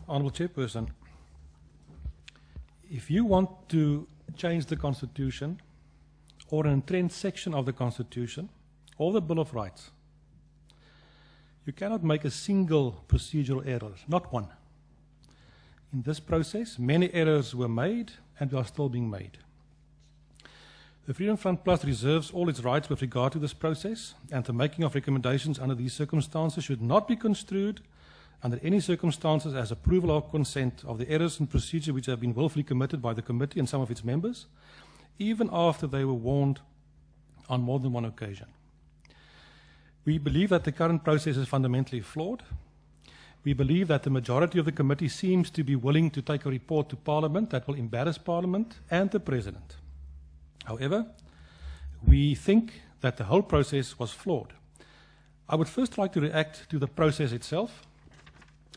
Honourable Chairperson, if you want to change the Constitution or an entrenched section of the Constitution or the Bill of Rights, you cannot make a single procedural error, not one. In this process, many errors were made and are still being made. The Freedom Front Plus reserves all its rights with regard to this process, and the making of recommendations under these circumstances should not be construed under any circumstances as approval or consent of the errors in procedure which have been willfully committed by the committee and some of its members, even after they were warned on more than one occasion. We believe that the current process is fundamentally flawed. We believe that the majority of the committee seems to be willing to take a report to Parliament that will embarrass Parliament and the President. However, we think that the whole process was flawed. I would first like to react to the process itself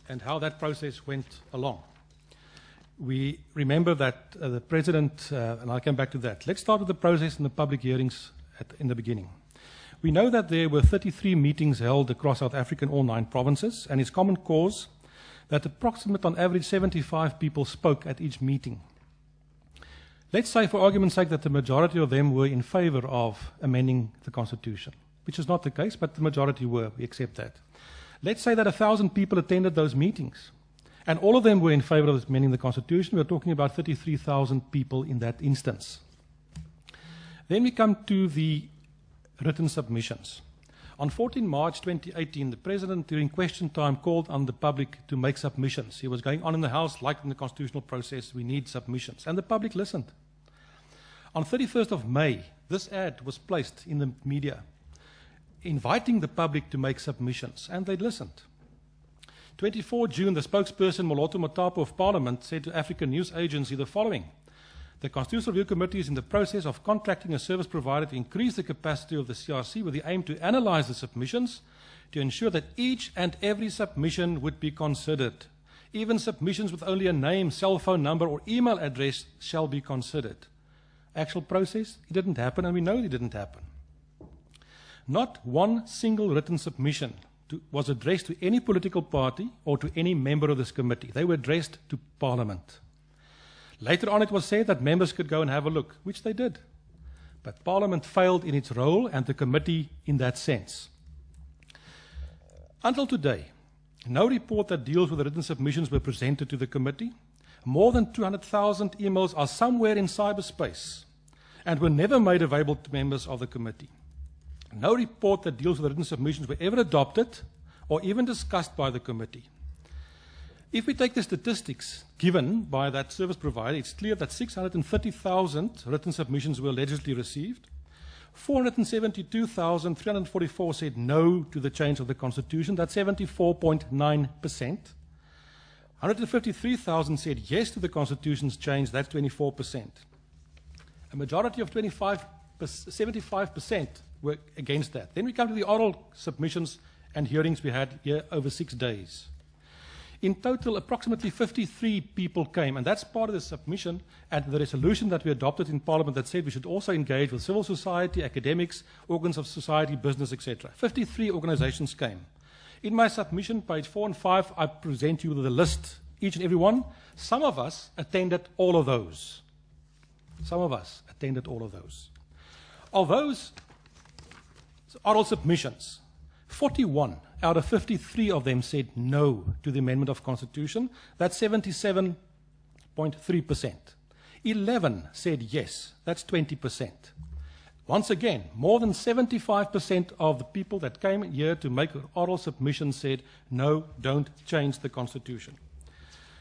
and how that process went along. We remember that the President, and I'll come back to that. Let's start with the process and the public hearings in the beginning. We know that there were 33 meetings held across South Africa in all 9 provinces, and it's common cause that approximately on average 75 people spoke at each meeting. Let's say, for argument's sake, that the majority of them were in favor of amending the Constitution, which is not the case, but the majority were. We accept that. Let's say that 1,000 people attended those meetings, and all of them were in favor of amending the Constitution. We're talking about 33,000 people in that instance. Then we come to the written submissions. On 14 March 2018, the President, during question time, called on the public to make submissions. He was going on in the House, like in the constitutional process, we need submissions. And the public listened. On 31st of May, this ad was placed in the media, inviting the public to make submissions, and they listened. 24 June, the spokesperson, Moloto Matapo of Parliament, said to African News Agency the following: the Constitutional Review Committee is in the process of contracting a service provider to increase the capacity of the CRC with the aim to analyze the submissions to ensure that each and every submission would be considered. Even submissions with only a name, cell phone number, or email address shall be considered. Actual process, it didn't happen, and we know it didn't happen. Not one single written submission was addressed to any political party or to any member of this committee. They were addressed to Parliament. Later on, it was said that members could go and have a look, which they did. But Parliament failed in its role, and the committee in that sense. Until today, no report that deals with the written submissions were presented to the committee. More than 200,000 emails are somewhere in cyberspace and were never made available to members of the committee. No report that deals with written submissions were ever adopted or even discussed by the committee. If we take the statistics given by that service provider, it's clear that 630,000 written submissions were allegedly received. 472,344 said no to the change of the Constitution. That's 74.9%. 153,000 said yes to the Constitution's change. That's 24%. A majority of 75% were against that. Then we come to the oral submissions and hearings we had here over 6 days. In total, approximately 53 people came, and that's part of the submission and the resolution that we adopted in Parliament that said we should also engage with civil society, academics, organs of society, business, etc. 53 organizations came. In my submission, page 4 and 5, I present you with a list, each and every one. Some of us attended all of those. Some of us attended all of those. Of those oral submissions, 41 out of 53 of them said no to the amendment of Constitution. That's 77.3%. 11 said yes. That's 20%. Once again, more than 75% of the people that came here to make an oral submission said, no, don't change the Constitution.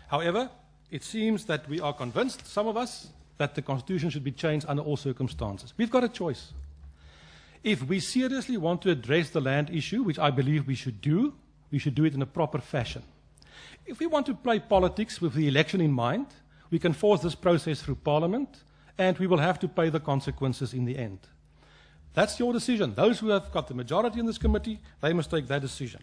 However, it seems that we are convinced, some of us, that the Constitution should be changed under all circumstances. We've got a choice. If we seriously want to address the land issue, which I believe we should do it in a proper fashion. If we want to play politics with the election in mind, we can force this process through Parliament, and we will have to pay the consequences in the end. That's your decision. Those who have got the majority in this committee, they must take that decision.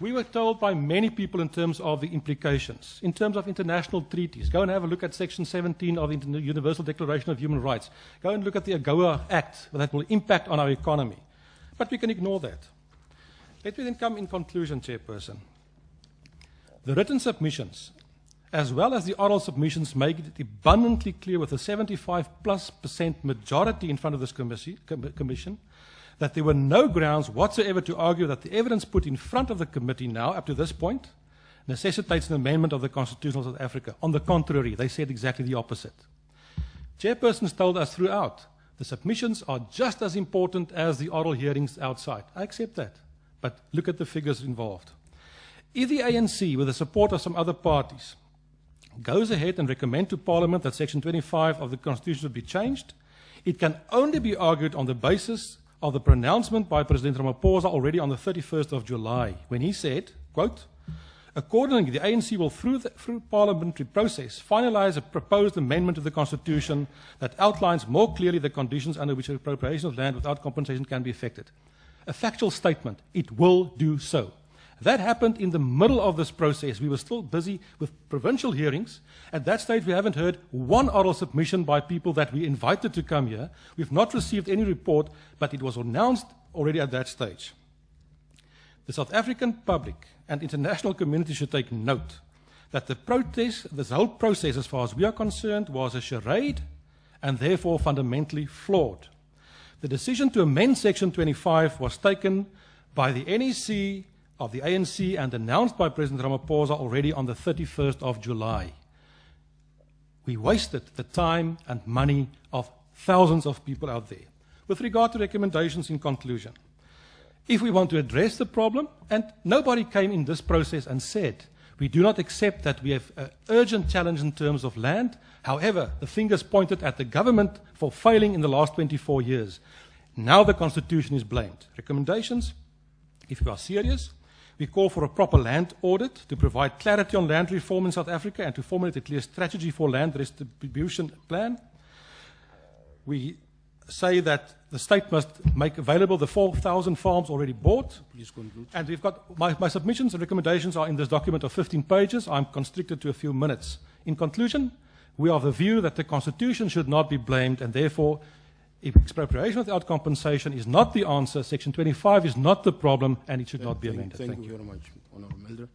We were told by many people in terms of the implications, in terms of international treaties. Go and have a look at Section 17 of the Universal Declaration of Human Rights. Go and look at the AGOA Act that will impact on our economy. But we can ignore that. Let me then come in conclusion, Chairperson. The written submissions, as well as the oral submissions, make it abundantly clear with a 75+% majority in front of this commission that there were no grounds whatsoever to argue that the evidence put in front of the committee now, up to this point, necessitates an amendment of the Constitution of South Africa. On the contrary, they said exactly the opposite. Chairpersons told us throughout, the submissions are just as important as the oral hearings outside. I accept that, but look at the figures involved. If the ANC, with the support of some other parties, goes ahead and recommend to Parliament that Section 25 of the Constitution should be changed, it can only be argued on the basis of the pronouncement by President Ramaphosa already on the 31st of July, when he said, quote, accordingly, the ANC will, through parliamentary process, finalize a proposed amendment to the Constitution that outlines more clearly the conditions under which appropriation of land without compensation can be effected. A factual statement, it will do so. That happened in the middle of this process. We were still busy with provincial hearings. At that stage, we haven't heard one oral submission by people that we invited to come here. We've not received any report, but it was announced already at that stage. The South African public and international community should take note that the protest, this whole process, as far as we are concerned, was a charade and therefore fundamentally flawed. The decision to amend Section 25 was taken by the NEC of the ANC and announced by President Ramaphosa already on the 31st of July. We wasted the time and money of thousands of people out there. With regard to recommendations in conclusion, if we want to address the problem, and nobody came in this process and said, we do not accept that we have an urgent challenge in terms of land. However, the fingers pointed at the government for failing in the last 24 years. Now the Constitution is blamed. Recommendations, if you are serious, we call for a proper land audit to provide clarity on land reform in South Africa and to formulate a clear strategy for land distribution plan. We say that the state must make available the 4,000 farms already bought. Please conclude. And we've got my submissions and recommendations are in this document of 15 pages. I'm constricted to a few minutes. In conclusion, we are of the view that the Constitution should not be blamed, and therefore, if expropriation without compensation is not the answer, Section 25 is not the problem, and it should not be amended. Thank you very much, Honourable Mulder.